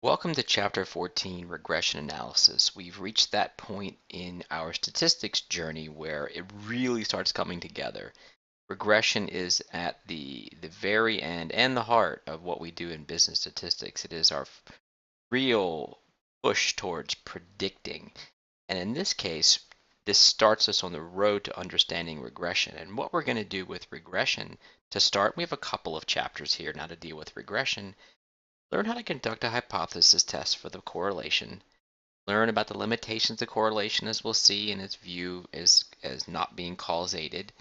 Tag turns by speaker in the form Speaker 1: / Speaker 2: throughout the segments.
Speaker 1: Welcome to Chapter 14, Regression Analysis. We've reached that point in our statistics journey where it really starts coming together. Regression is at the very end and the heart of what we do in business statistics. It is our real push towards predicting. And in this case, this starts us on the road to understanding regression. And what we're going to do with regression, to start, we have a couple of chapters here now to deal with regression. Learn how to conduct a hypothesis test for the correlation. Learn about the limitations of correlation, as we'll see in its view as not being causated.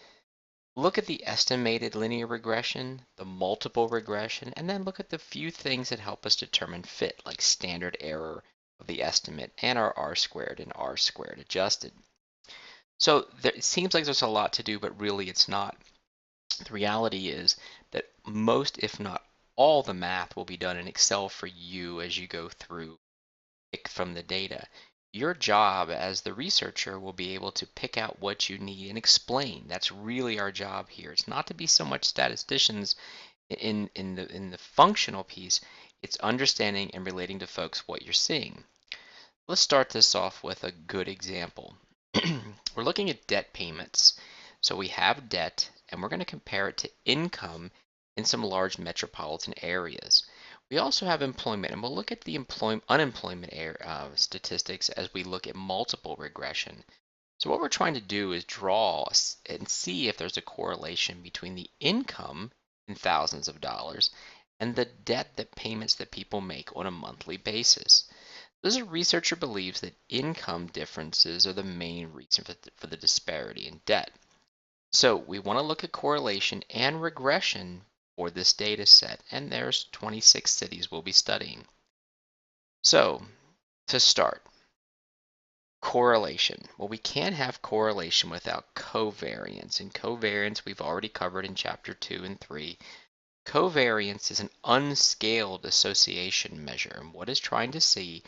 Speaker 1: Look at the estimated linear regression, the multiple regression, and then look at the few things that help us determine fit, like standard error of the estimate and our R squared and R squared adjusted. So it seems like there's a lot to do, but really it's not. The reality is that most, if not all, the math will be done in Excel for you as you go through, pick from the data. Your job as the researcher will be able to pick out what you need and explain. That's really our job here. It's not to be so much statisticians in the functional piece. It's understanding and relating to folks what you're seeing. Let's start this off with a good example. We're looking at debt payments. So we have debt, and we're going to compare it to income in some large metropolitan areas. We also have employment, and we'll look at the unemployment statistics as we look at multiple regression. So what we're trying to do is draw and see if there's a correlation between the income in thousands of dollars and the debt that payments that people make on a monthly basis. This researcher believes that income differences are the main reason for the disparity in debt. So we want to look at correlation and regression for this data set, and there's 26 cities we'll be studying. So to start, correlation. Well, we can't have correlation without covariance, and covariance we've already covered in Chapter 2 and 3. Covariance is an unscaled association measure, and what it's trying to see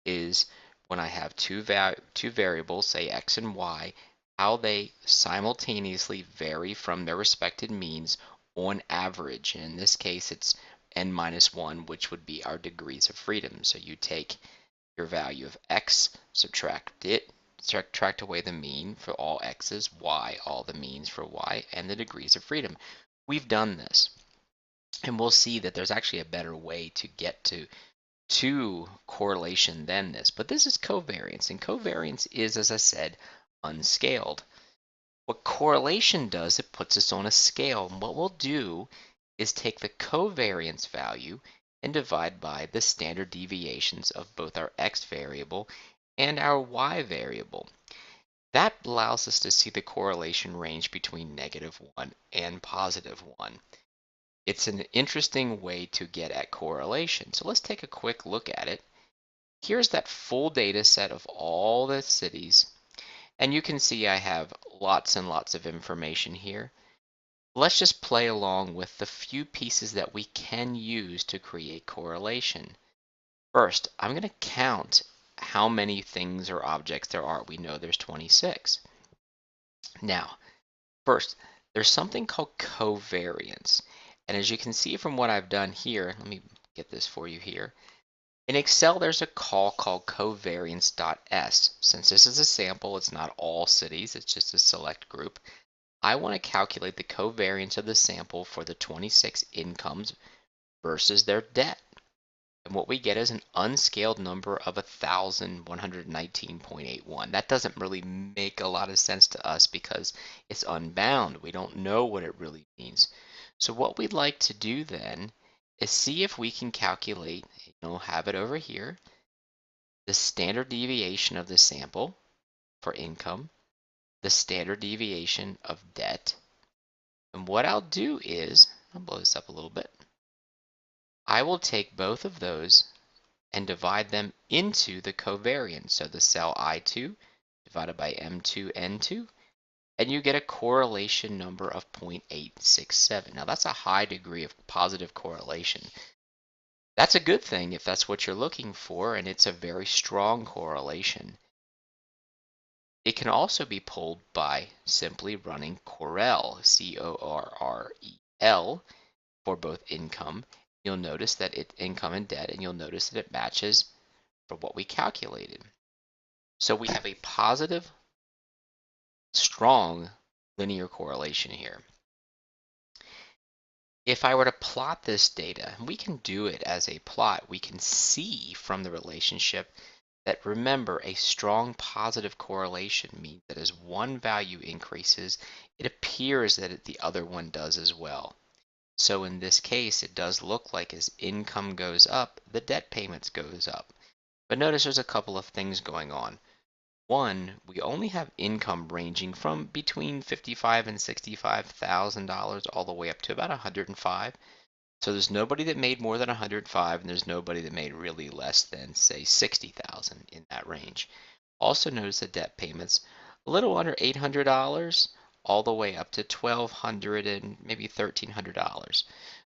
Speaker 1: is when I have two variables, say x and y, how they simultaneously vary from their respective means on average. And in this case, it's n minus 1, which would be our degrees of freedom. So you take your value of x, subtract away the mean for all x's, y, all the means for y, and the degrees of freedom. We've done this. And we'll see that there's actually a better way to get to correlation than this. But this is covariance, and covariance is, as I said, unscaled. What correlation does, it puts us on a scale. And what we'll do is take the covariance value and divide by the standard deviations of both our x variable and our y variable. That allows us to see the correlation range between -1 and +1. It's an interesting way to get at correlation. So let's take a quick look at it. Here's that full data set of all the cities. And you can see I have lots and lots of information here. Let's just play along with the few pieces that we can use to create correlation. First, I'm going to count how many things or objects there are. We know there's 26. Now, first, there's something called covariance. And as you can see from what I've done here, let me get this for you here. In Excel, there's a call called covariance.s. Since this is a sample, it's not all cities, it's just a select group. I want to calculate the covariance of the sample for the 26 incomes versus their debt. And what we get is an unscaled number of 1,119.81. That doesn't really make a lot of sense to us because it's unbound. We don't know what it really means. So what we'd like to do then is see if we can calculate, have it over here, the standard deviation of the sample for income, the standard deviation of debt. And what I'll do is, I'll blow this up a little bit. I will take both of those and divide them into the covariance. So the cell I2 divided by M2N2, and you get a correlation number of 0.867. Now that's a high degree of positive correlation. That's a good thing if that's what you're looking for, and it's a very strong correlation. It can also be pulled by simply running Correl, C-O-R-R-E-L, for both income. you'll notice that it's income and debt, and you'll notice that it matches for what we calculated. So we have a positive, strong linear correlation here. If I were to plot this data, and we can do it as a plot, we can see from the relationship that, remember, a strong positive correlation means that as one value increases, it appears that the other one does as well. So in this case, it does look like as income goes up, the debt payments goes up. But notice there's a couple of things going on. One, we only have income ranging from between $55,000 and $65,000 all the way up to about 105. So there's nobody that made more than 105, and there's nobody that made really less than, say, 60,000 in that range. Also notice the debt payments a little under $800 all the way up to $1,200 and maybe $1,300.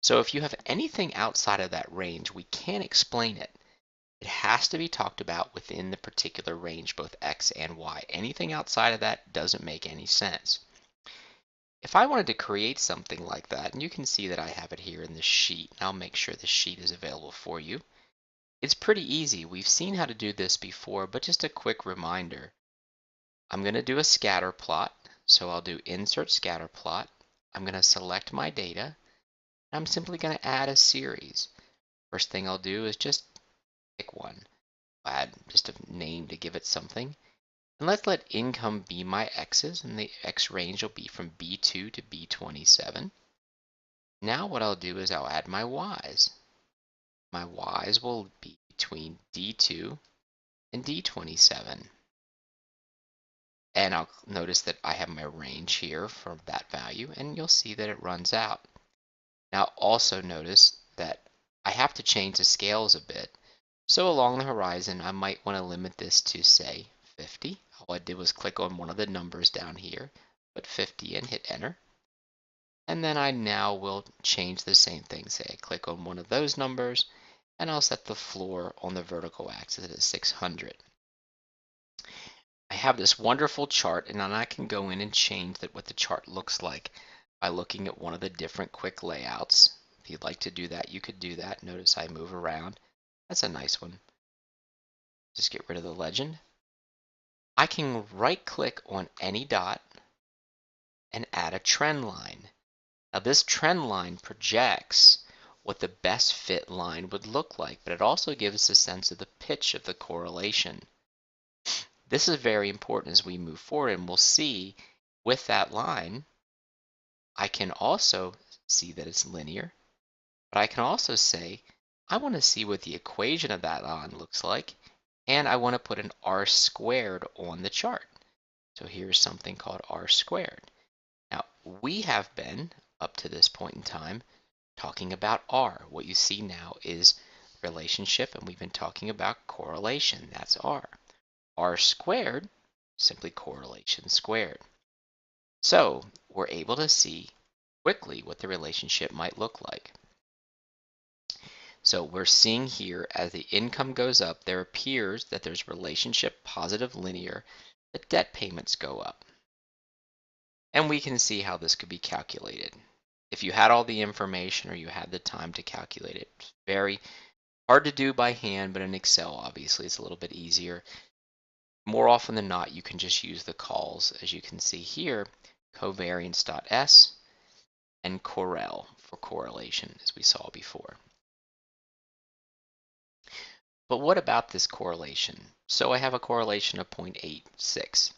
Speaker 1: So if you have anything outside of that range, we can't explain it. It has to be talked about within the particular range, both X and Y. Anything outside of that doesn't make any sense. If I wanted to create something like that, and you can see that I have it here in the sheet, and I'll make sure the sheet is available for you. It's pretty easy. We've seen how to do this before, but just a quick reminder. I'm going to do a scatter plot, so I'll do Insert Scatter Plot. I'm going to select my data, and I'm simply going to add a series. First thing I'll do is just pick one. I'll add just a name to give it something. And let's let income be my x's, and the x range will be from B2 to B27. Now what I'll do is I'll add my y's. My y's will be between D2 and D27. And I'll notice that I have my range here for that value, and you'll see that it runs out. Now also notice that I have to change the scales a bit. So along the horizon, I might want to limit this to, say, 50. All I did was click on one of the numbers down here, put 50 and hit enter. And then I now will change the same thing. Say I click on one of those numbers, and I'll set the floor on the vertical axis at 600. I have this wonderful chart, and then I can go in and change what the chart looks like by looking at one of the different quick layouts. If you'd like to do that, you could do that. Notice I move around. That's a nice one. Just get rid of the legend. I can right-click on any dot and add a trend line. Now this trend line projects what the best fit line would look like, but it also gives us a sense of the pitch of the correlation. This is very important as we move forward, and we'll see with that line, I can also see that it's linear, but I can also say, I want to see what the equation of that line looks like, and I want to put an r squared on the chart. So here's something called r squared. Now, we have been, up to this point in time, talking about r. What you see now is relationship, and we've been talking about correlation. That's r. R squared, simply correlation squared. So we're able to see quickly what the relationship might look like. So we're seeing here as the income goes up, there appears that there's relationship positive linear, the debt payments go up. And we can see how this could be calculated. If you had all the information or you had the time to calculate it, it's very hard to do by hand, but in Excel, obviously, it's a little bit easier. More often than not, you can just use the calls, as you can see here, covariance.s and correl for correlation, as we saw before. But what about this correlation? So I have a correlation of 0.86. Does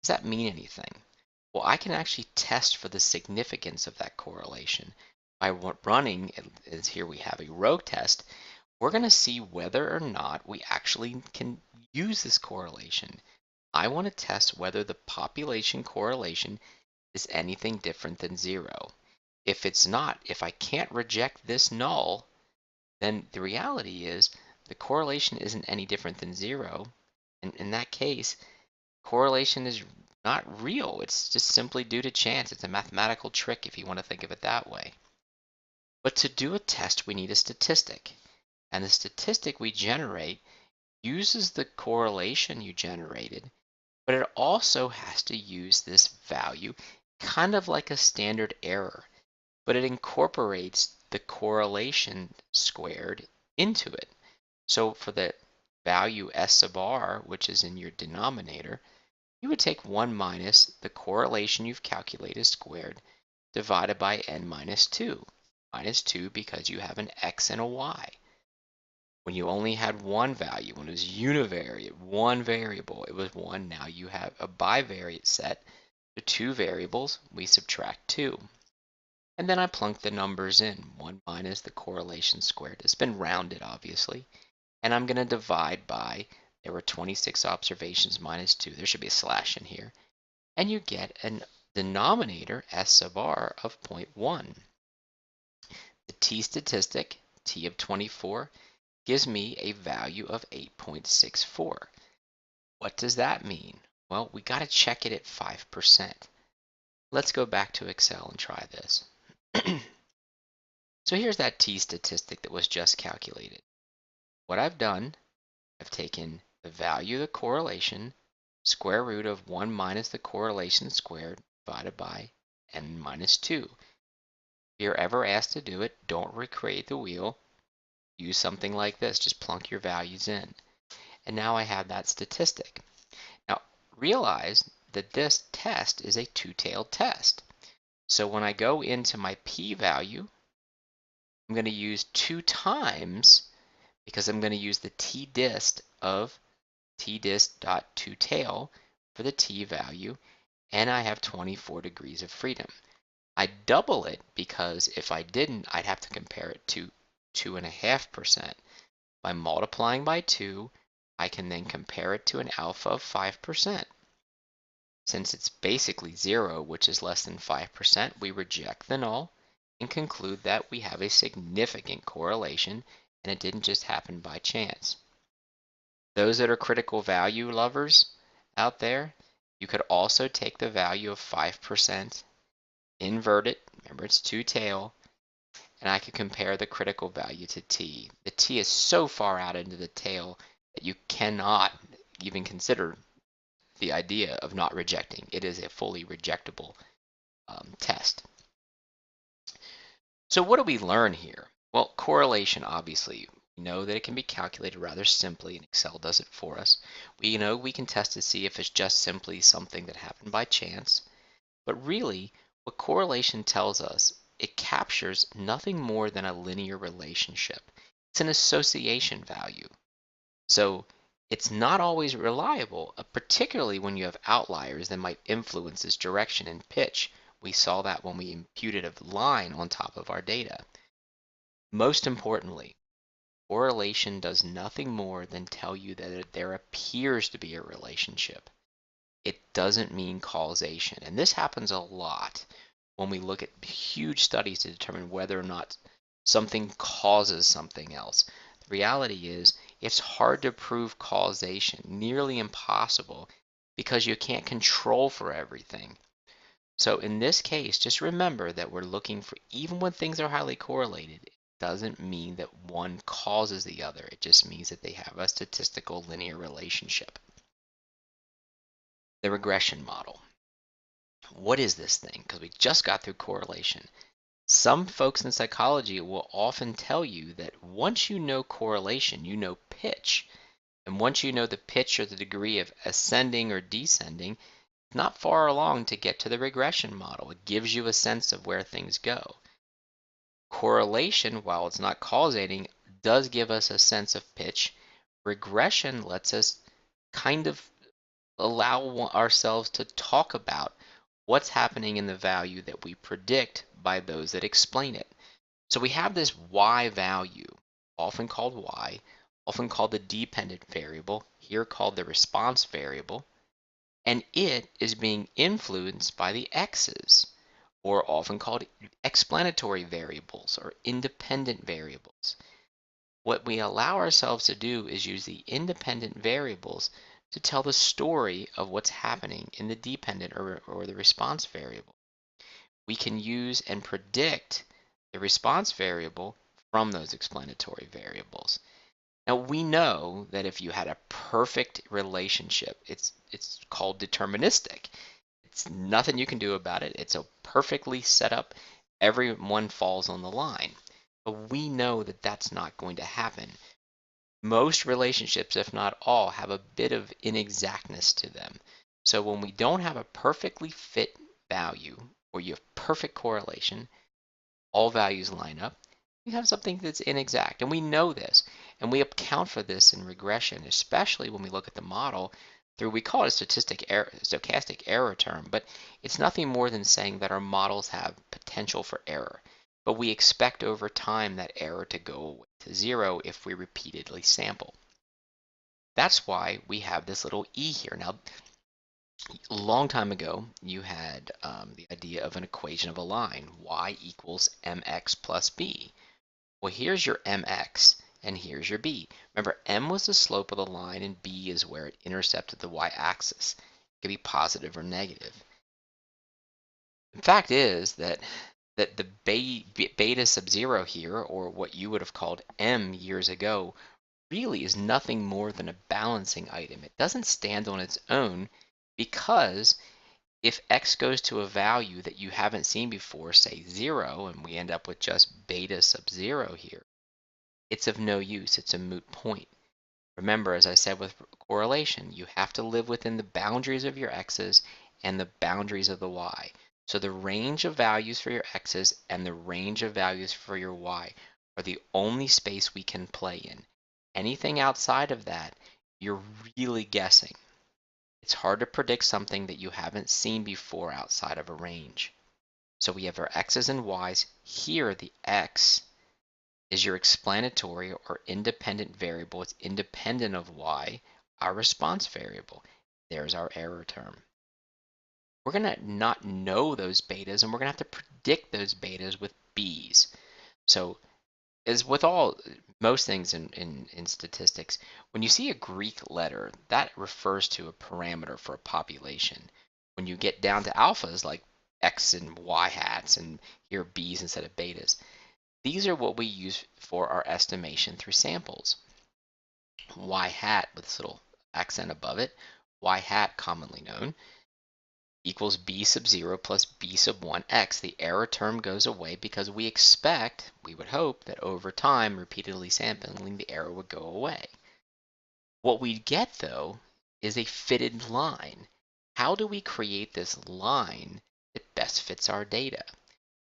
Speaker 1: that mean anything? Well, I can actually test for the significance of that correlation by running, as here we have a row test. We're going to see whether or not we actually can use this correlation. I want to test whether the population correlation is anything different than 0. If it's not, if I can't reject this null, then the reality is the correlation isn't any different than 0. And in that case, correlation is not real. It's just simply due to chance. It's a mathematical trick if you want to think of it that way. But to do a test, we need a statistic. And the statistic we generate uses the correlation you generated, but it also has to use this value kind of like a standard error, but it incorporates the correlation squared into it. So for the value S sub r, which is in your denominator, you would take 1 minus the correlation you've calculated squared divided by n minus 2. Minus 2 because you have an x and a y. When you only had one value, when it was univariate, one variable, it was 1. Now you have a bivariate set. The two variables, we subtract 2. And then I plunk the numbers in. 1 minus the correlation squared. It's been rounded, obviously. And I'm going to divide by, there were 26 observations minus 2. There should be a slash in here. And you get a denominator, S sub r, of 0.1. The t statistic, t of 24, gives me a value of 8.64. What does that mean? Well, we got to check it at 5%. Let's go back to Excel and try this. So here's that t statistic that was just calculated. What I've done, I've taken the value of the correlation, square root of 1 minus the correlation squared, divided by n minus 2. If you're ever asked to do it, don't recreate the wheel. Use something like this. Just plunk your values in. And now I have that statistic. Now, realize that this test is a two-tailed test. So when I go into my p-value, I'm going to use 2 times, because I'm going to use the t-dist of t-dist dot two-tail for the t-value, and I have 24 degrees of freedom. I double it because if I didn't, I'd have to compare it to 2.5%. By multiplying by 2, I can then compare it to an alpha of 5%. Since it's basically 0, which is less than 5%, we reject the null and conclude that we have a significant correlation and it didn't just happen by chance. Those that are critical value lovers out there, you could also take the value of 5%, invert it, remember it's two-tail, and I could compare the critical value to t. The t is so far out into the tail that you cannot even consider the idea of not rejecting. It is a fully rejectable test. So what do we learn here? Well, correlation, obviously. We know that it can be calculated rather simply, and Excel does it for us. We know we can test to see if it's just simply something that happened by chance. But really, what correlation tells us, it captures nothing more than a linear relationship. It's an association value. So it's not always reliable, particularly when you have outliers that might influence its direction and pitch. We saw that when we imputed a line on top of our data. Most importantly, correlation does nothing more than tell you that there appears to be a relationship. It doesn't mean causation. And this happens a lot when we look at huge studies to determine whether or not something causes something else. The reality is it's hard to prove causation, nearly impossible, because you can't control for everything. So in this case, just remember that we're looking for, even when things are highly correlated, it doesn't mean that one causes the other. It just means that they have a statistical linear relationship. The regression model. What is this thing? Because we just got through correlation. Some folks in psychology will often tell you that once you know correlation, you know pitch. And once you know the pitch or the degree of ascending or descending, it's not far along to get to the regression model. It gives you a sense of where things go. Correlation, while it's not causating, does give us a sense of pitch. Regression lets us kind of allow ourselves to talk about what's happening in the value that we predict by those that explain it. So we have this y value, often called y, often called the dependent variable, here called the response variable, and it is being influenced by the x's, or often called explanatory variables or independent variables. What we allow ourselves to do is use the independent variables to tell the story of what's happening in the dependent or the response variable. We can use and predict the response variable from those explanatory variables. Now we know that if you had a perfect relationship, it's called deterministic. It's nothing you can do about it. It's a perfectly set up, everyone falls on the line. But we know that that's not going to happen. Most relationships, if not all, have a bit of inexactness to them. So when we don't have a perfectly fit value, or you have perfect correlation, all values line up, we have something that's inexact. And we know this. And we account for this in regression, especially when we look at the model through, we call it a stochastic error term, but it's nothing more than saying that our models have potential for error. But we expect over time that error to go away to zero if we repeatedly sample. That's why we have this little e here. Now, a long time ago, you had the idea of an equation of a line, y equals mx plus b. Well, here's your mx, and here's your b. Remember, m was the slope of the line, and b is where it intercepted the y-axis. It could be positive or negative. The fact is that the beta sub 0 here, or what you would have called m years ago, really is nothing more than a balancing item. It doesn't stand on its own, because if x goes to a value that you haven't seen before, say 0, and we end up with just beta sub 0 here, it's of no use. It's a moot point. Remember, as I said with correlation, you have to live within the boundaries of your x's and the boundaries of the y. So the range of values for your x's and the range of values for your y are the only space we can play in. Anything outside of that, you're really guessing. It's hard to predict something that you haven't seen before outside of a range. So we have our x's and y's. Here, the x is your explanatory or independent variable. It's independent of y, our response variable. There's our error term. We're going to not know those betas, and we're going to have to predict those betas with b's. So as with most things in statistics, when you see a Greek letter, that refers to a parameter for a population. When you get down to alphas, like x and y hats, and here b's instead of betas, these are what we use for our estimation through samples. Y hat with this little accent above it, y hat commonly known, equals b sub 0 plus b sub 1x. The error term goes away because we expect, we would hope, that over time, repeatedly sampling, the error would go away. What we get, though, is a fitted line. How do we create this line that best fits our data?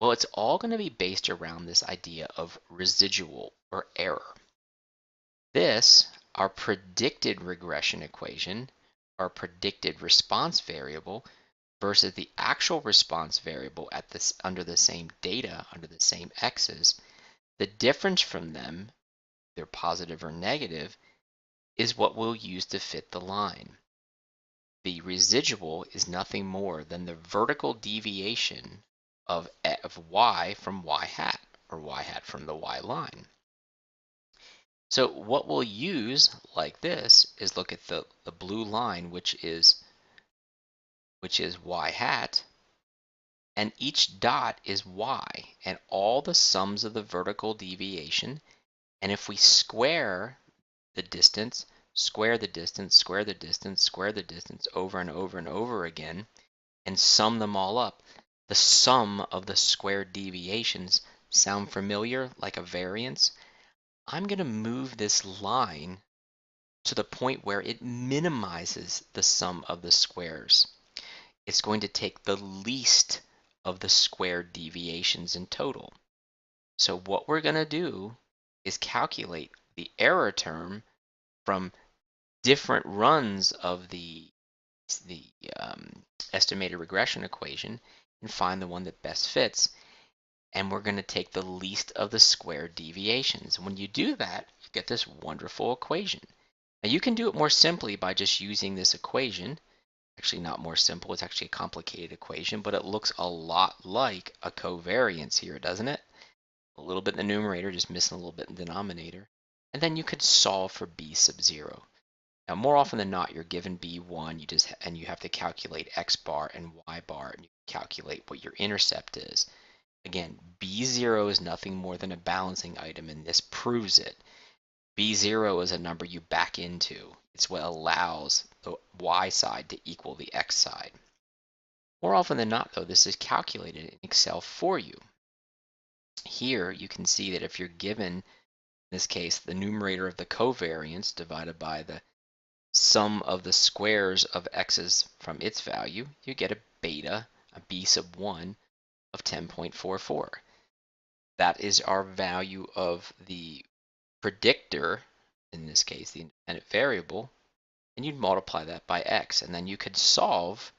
Speaker 1: Well, it's all going to be based around this idea of residual or error. This, our predicted regression equation, our predicted response variable, versus the actual response variable at this under the same data, under the same x's, the difference from them, they're positive or negative, is what we'll use to fit the line. The residual is nothing more than the vertical deviation of y from y hat, or y hat from the y line. So what we'll use like this is look at the blue line, which is y hat, and each dot is y, and all the sums of the vertical deviation. And if we square the distance, square the distance, square the distance, square the distance over and over and over again, and sum them all up, the sum of the squared deviations sound familiar, like a variance? I'm going to move this line to the point where it minimizes the sum of the squares. It's going to take the least of the squared deviations in total. So what we're going to do is calculate the error term from different runs of the estimated regression equation and find the one that best fits. And we're going to take the least of the squared deviations. When you do that, you get this wonderful equation. Now you can do it more simply by just using this equation. Actually, not more simple, it's actually a complicated equation, but it looks a lot like a covariance here, doesn't it? A little bit in the numerator, just missing a little bit in the denominator. And then you could solve for b sub 0. Now, more often than not, you're given b1, and you have to calculate x bar and y bar, and you calculate what your intercept is. Again, b0 is nothing more than a balancing item, and this proves it. b0 is a number you back into. It's what allows the y side to equal the x side. More often than not, though, this is calculated in Excel for you. Here you can see that if you're given, in this case, the numerator of the covariance divided by the sum of the squares of x's from its value, you get a beta, a b sub 1 of 10.44. That is our value of the predictor, in this case, the independent variable, and you'd multiply that by x, and then you could solve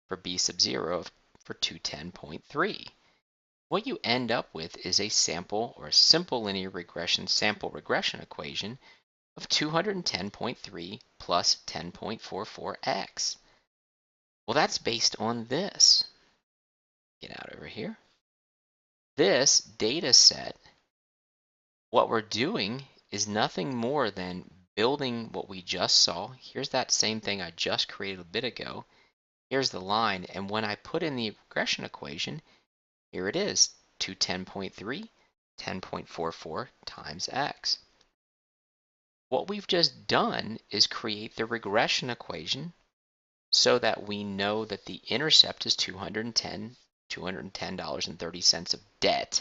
Speaker 1: for b sub 0 for 210.3. What you end up with is a sample or a simple linear regression sample regression equation of 210.3 plus 10.44x. Well, that's based on this. Get out over here. This data set, what we're doing is nothing more than building what we just saw. Here's that same thing I just created a bit ago. Here's the line, and when I put in the regression equation, here it is, 210.3, 10.44 times x. What we've just done is create the regression equation so that we know that the intercept is $210.30 of debt.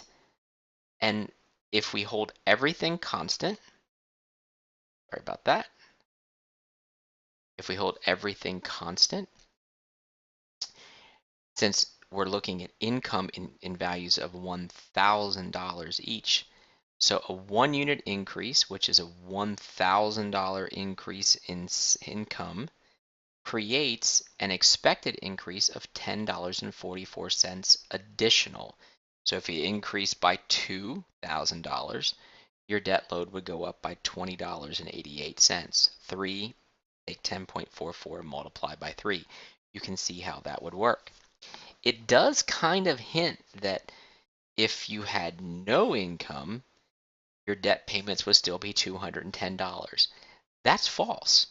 Speaker 1: And if we hold everything constant, sorry about that, if we hold everything constant, since we're looking at income in values of $1,000 each, so a 1 unit increase, which is a $1,000 increase in income, creates an expected increase of $10.44 additional. So if you increase by $2,000, your debt load would go up by $20.88. 3, take 10.44 and multiply by 3. You can see how that would work. It does kind of hint that if you had no income, your debt payments would still be $210. That's false,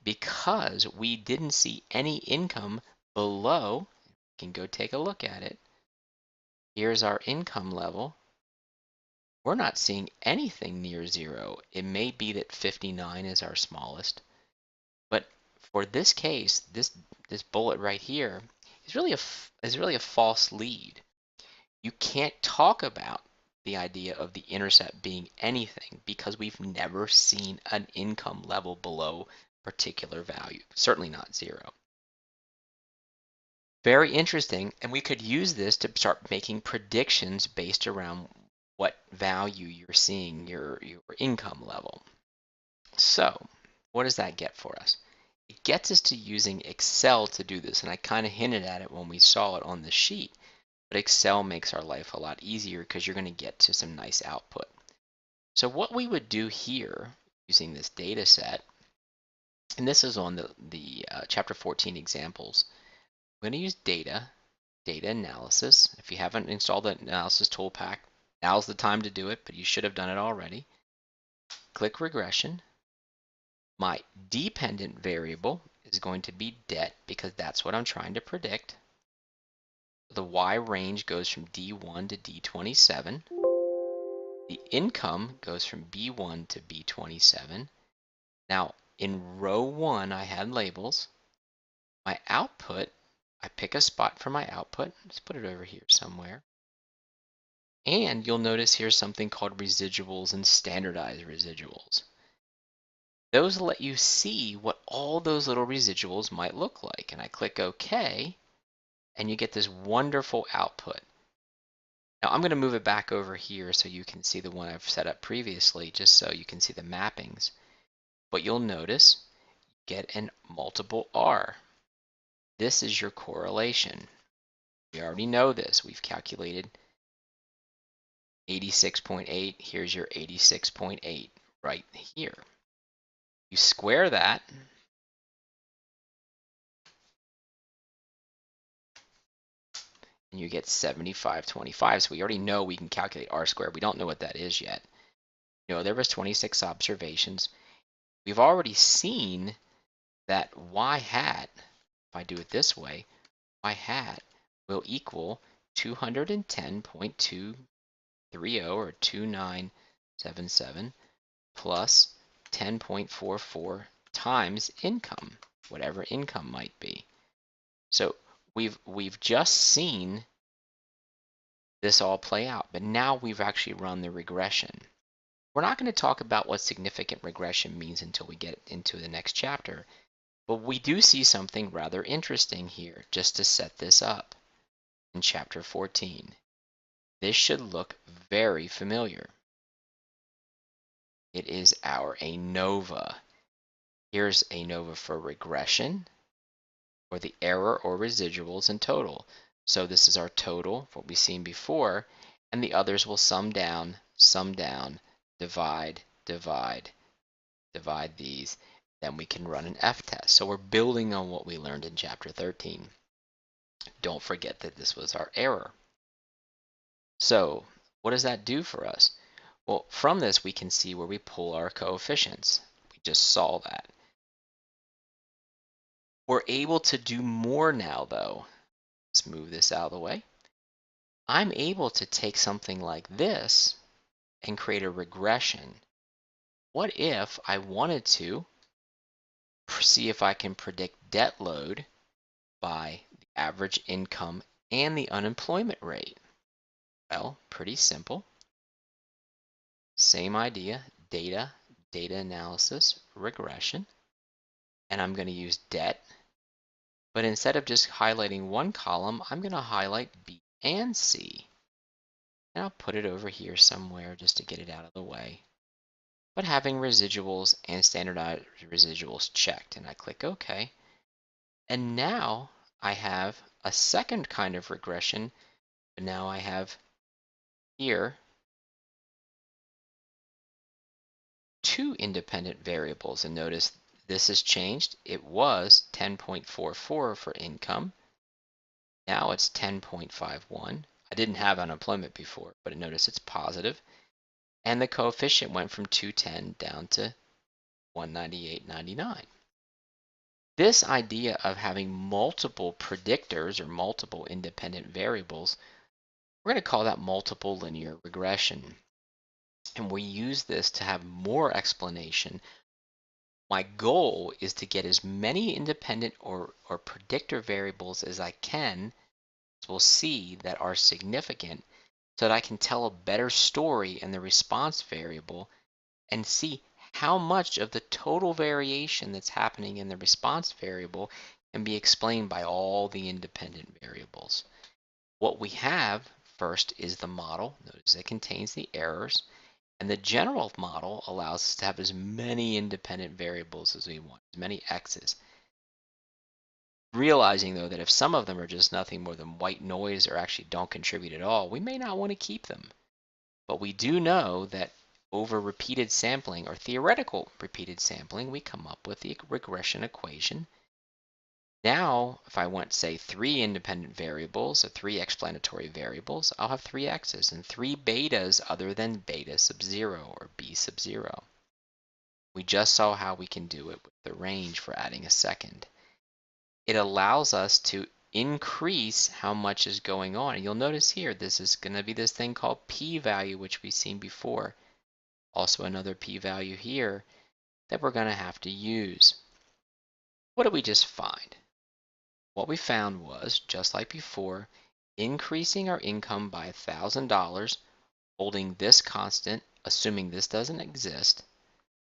Speaker 1: because we didn't see any income below. You can go take a look at it. Here's our income level. We're not seeing anything near zero. It may be that 59 is our smallest, but for this case, this bullet right here is really a false lead. You can't talk about the idea of the intercept being anything because we've never seen an income level below a particular value, certainly not zero. Very interesting, and we could use this to start making predictions based around what value you're seeing your income level. So what does that get for us? It gets us to using Excel to do this, and I kind of hinted at it when we saw it on the sheet. But Excel makes our life a lot easier because you're going to get to some nice output. So what we would do here using this data set, and this is on the Chapter 14 examples, we're going to use data analysis. If you haven't installed the analysis tool pack, now's the time to do it, but you should have done it already. Click regression. My dependent variable is going to be debt because that's what I'm trying to predict. The Y range goes from D1 to D27. The income goes from B1 to B27. Now, in row 1, I had labels. My output, I pick a spot for my output. Let's put it over here somewhere. And you'll notice here's something called residuals and standardized residuals. Those let you see what all those little residuals might look like. And I click OK, and you get this wonderful output. Now I'm going to move it back over here so you can see the one I've set up previously, just so you can see the mappings. But you'll notice you get an multiple R. This is your correlation. We already know this. We've calculated 86.8. Here's your 86.8 right here. You square that, and you get 75.25. So we already know we can calculate R squared. We don't know what that is yet. You know, there was 26 observations. We've already seen that y hat, if I do it this way, y hat will equal 210.230 or 2977 plus 10.44 times income, whatever income might be. So we've just seen this all play out. But now we've actually run the regression. We're not going to talk about what significant regression means until we get into the next chapter, but we do see something rather interesting here just to set this up in Chapter 14. This should look very familiar. It is our ANOVA. Here's ANOVA for regression, or the error or residuals in total. So this is our total, what we've seen before, and the others will sum down, divide, divide, divide these. Then we can run an F-test. So we're building on what we learned in Chapter 13. Don't forget that this was our error. So what does that do for us? Well, from this we can see where we pull our coefficients. We just saw that. We're able to do more now, though. Let's move this out of the way. I'm able to take something like this and create a regression. What if I wanted to see if I can predict debt load by the average income and the unemployment rate? Well, pretty simple. Same idea, data analysis, regression. And I'm going to use debt. But instead of just highlighting one column, I'm going to highlight B and C. And I'll put it over here somewhere just to get it out of the way. But having residuals and standardized residuals checked. And I click OK. And now I have a second kind of regression. But now I have here two independent variables. And notice this has changed. It was 10.44 for income. Now it's 10.51. I didn't have unemployment before, but notice it's positive. And the coefficient went from 210 down to 198.99. This idea of having multiple predictors or multiple independent variables, we're going to call that multiple linear regression. And we use this to have more explanation. My goal is to get as many independent or predictor variables as I can, as we'll see, that are significant, so that I can tell a better story in the response variable and see how much of the total variation that's happening in the response variable can be explained by all the independent variables. What we have first is the model. Notice it contains the errors. And the general model allows us to have as many independent variables as we want, as many x's. Realizing, though, that if some of them are just nothing more than white noise or actually don't contribute at all, we may not want to keep them. But we do know that over repeated sampling or theoretical repeated sampling, we come up with the regression equation. Now, if I want, say, 3 independent variables or 3 explanatory variables, I'll have 3 x's and 3 betas other than beta sub 0 or b sub 0. We just saw how we can do it with the range for adding a second. It allows us to increase how much is going on. And you'll notice here, this is going to be this thing called p-value, which we've seen before. Also another p-value here that we're going to have to use. What did we just find? What we found was, just like before, increasing our income by $1,000, holding this constant, assuming this doesn't exist.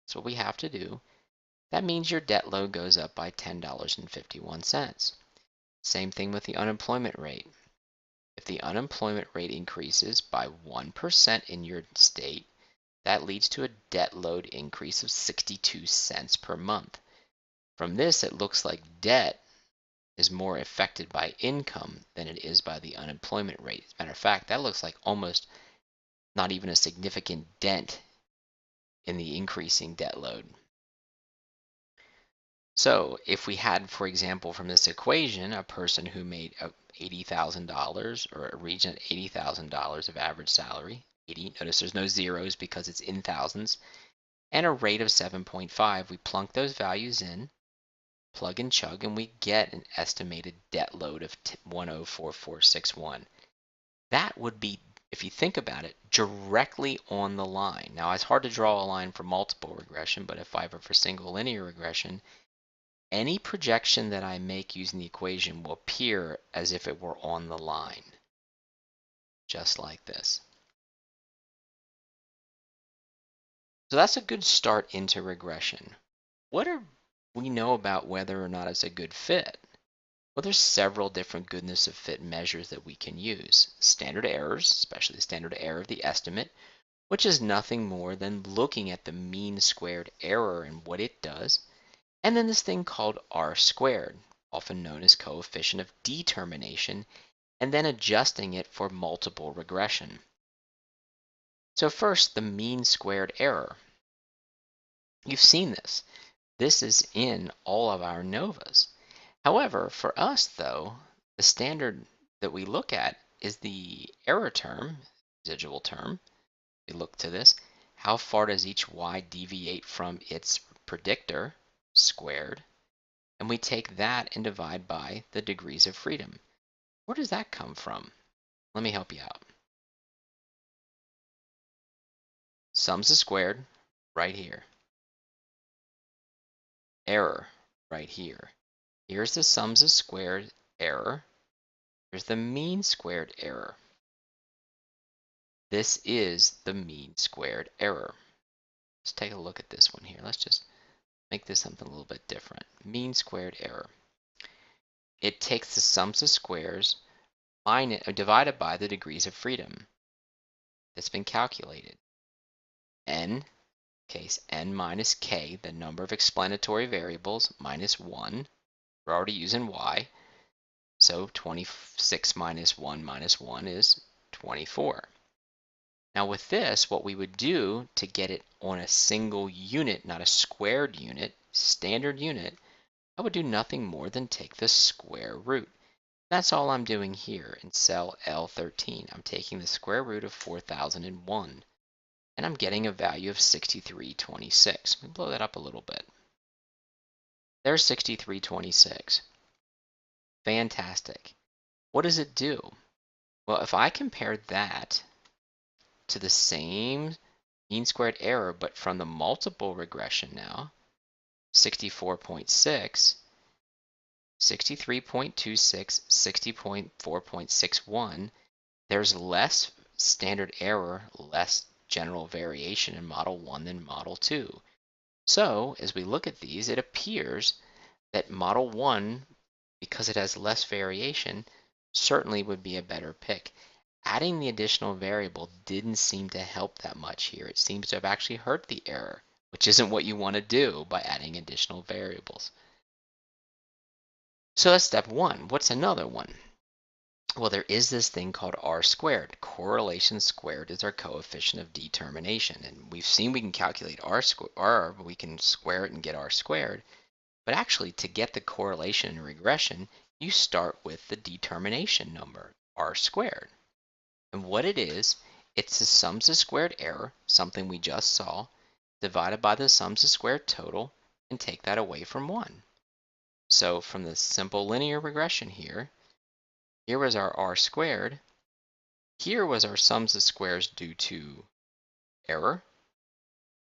Speaker 1: That's what we have to do. That means your debt load goes up by $10.51. Same thing with the unemployment rate. If the unemployment rate increases by 1% in your state, that leads to a debt load increase of 62 cents per month. From this, it looks like debt is more affected by income than it is by the unemployment rate. As a matter of fact, that looks like almost not even a significant dent in the increasing debt load. So if we had, for example, from this equation, a person who made $80,000 or a region at $80,000 of average salary, 80, notice there's no zeros because it's in thousands, and a rate of 7.5, we plunk those values in, plug and chug, and we get an estimated debt load of 104461. That would be, if you think about it, directly on the line. Now, it's hard to draw a line for multiple regression, but if I were for single linear regression, any projection that I make using the equation will appear as if it were on the line. just like this. So that's a good start into regression. What do we know about whether or not it's a good fit? Well, there's several different goodness of fit measures that we can use. Standard errors, especially the standard error of the estimate, which is nothing more than looking at the mean squared error and what it does. And then this thing called R squared, often known as coefficient of determination, and then adjusting it for multiple regression. So first, the mean squared error. You've seen this. This is in all of our NOVAs. However, for us though, the standard that we look at is the error term, residual term. We look to this. How far does each y deviate from its predictor, squared? And we take that and divide by the degrees of freedom. Where does that come from? Let me help you out. Sums of squared, right here. Error, right here. Here's the sums of squared error. Here's the mean squared error. This is the mean squared error. Let's take a look at this one here. Let's just make this something a little bit different. Mean squared error. It takes the sums of squares divided by the degrees of freedom that's been calculated. N, case n minus k, the number of explanatory variables, minus 1. We're already using y. So 26 minus 1 is 24. Now with this, what we would do to get it on a single unit, not a squared unit, standard unit, I would do nothing more than take the square root. That's all I'm doing here in cell L13. I'm taking the square root of 4001, and I'm getting a value of 6326. Let me blow that up a little bit. There's 6326. Fantastic. What does it do? Well, if I compare that to the same mean squared error, but from the multiple regression now, 64.6, 63.26, 60.4.61, there's less standard error, less general variation in Model 1 than Model 2. So, as we look at these, it appears that Model 1, because it has less variation, certainly would be a better pick. Adding the additional variable didn't seem to help that much here. It seems to have actually hurt the error, which isn't what you want to do by adding additional variables. So that's step one. What's another one? Well, there is this thing called R squared. Correlation squared is our coefficient of determination. And we've seen we can calculate R, we can square it and get R squared. But actually, to get the correlation and regression, you start with the determination number, R squared. And what it is, it's the sums of squared error, something we just saw, divided by the sums of squared total, and take that away from 1. So from the simple linear regression here was our R squared, here was our sums of squares due to error.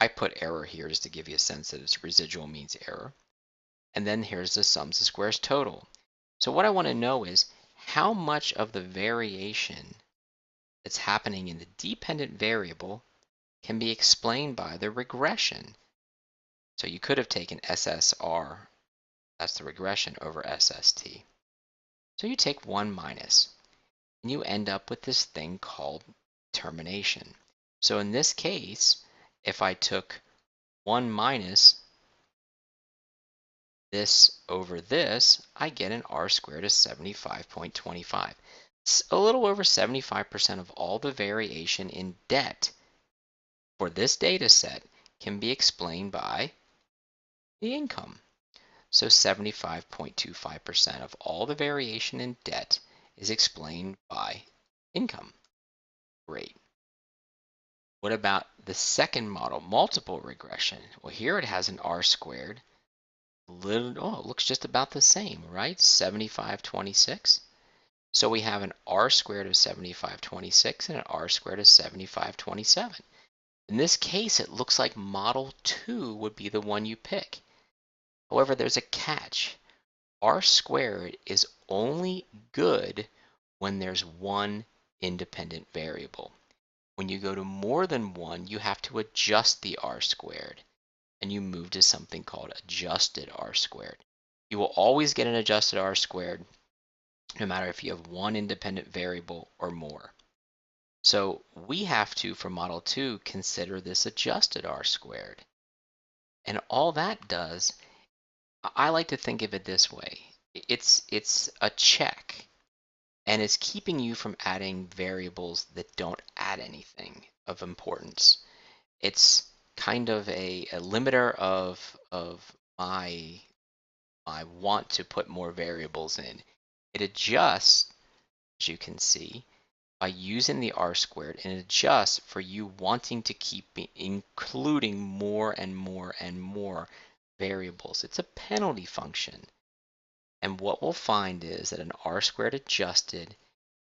Speaker 1: I put error here just to give you a sense that its residual means error. And then here's the sums of squares total. So what I want to know is how much of the variation that's happening in the dependent variable can be explained by the regression. So you could have taken SSR, that's the regression, over SST. So you take 1 minus, and you end up with this thing called termination. So in this case, if I took 1 minus this over this, I get an R squared of 75.25. A little over 75% of all the variation in debt for this data set can be explained by the income. So 75.25% of all the variation in debt is explained by income. Great. What about the second model, multiple regression? Well, here it has an R squared. It looks just about the same, right? 7526. So we have an R squared of 7526 and an R squared of 7527. In this case, it looks like model 2 would be the one you pick. However, there's a catch. R squared is only good when there's one independent variable. When you go to more than one, you have to adjust the r squared, and you move to something called adjusted r squared. You will always get an adjusted r squared, no matter if you have one independent variable or more. So we have to, for model 2, consider this adjusted r squared. And all that does, I like to think of it this way. It's a check, and it's keeping you from adding variables that don't add anything of importance. It's kind of a limiter of my want to put more variables in. It adjusts, as you can see, by using the r squared, and it adjusts for you wanting to keep including more and more and more variables. It's a penalty function. And what we'll find is that an r squared adjusted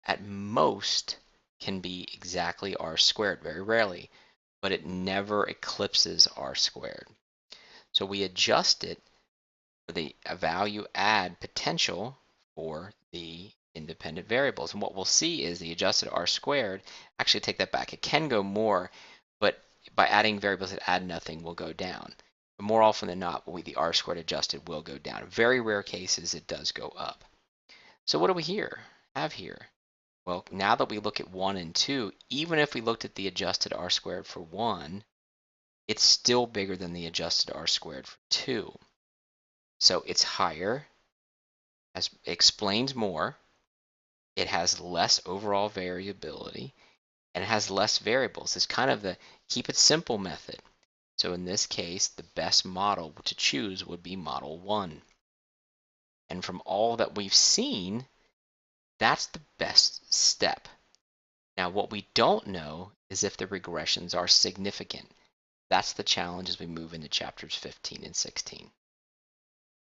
Speaker 1: at most can be exactly r squared, very rarely, but it never eclipses r squared. So we adjust it for the value add potential for the independent variables. And what we'll see is the adjusted r squared, actually take that back, it can go more, but by adding variables that add nothing will go down. But more often than not, the r squared adjusted will go down. In very rare cases, it does go up. So what do we have here? Well, now that we look at 1 and 2, even if we looked at the adjusted r squared for 1, it's still bigger than the adjusted r squared for 2. So it's higher, explains more, it has less overall variability, and it has less variables. It's kind of the keep it simple method. So in this case, the best model to choose would be model 1. And from all that we've seen, that's the best step. Now, what we don't know is if the regressions are significant. That's the challenge as we move into chapters 15 and 16.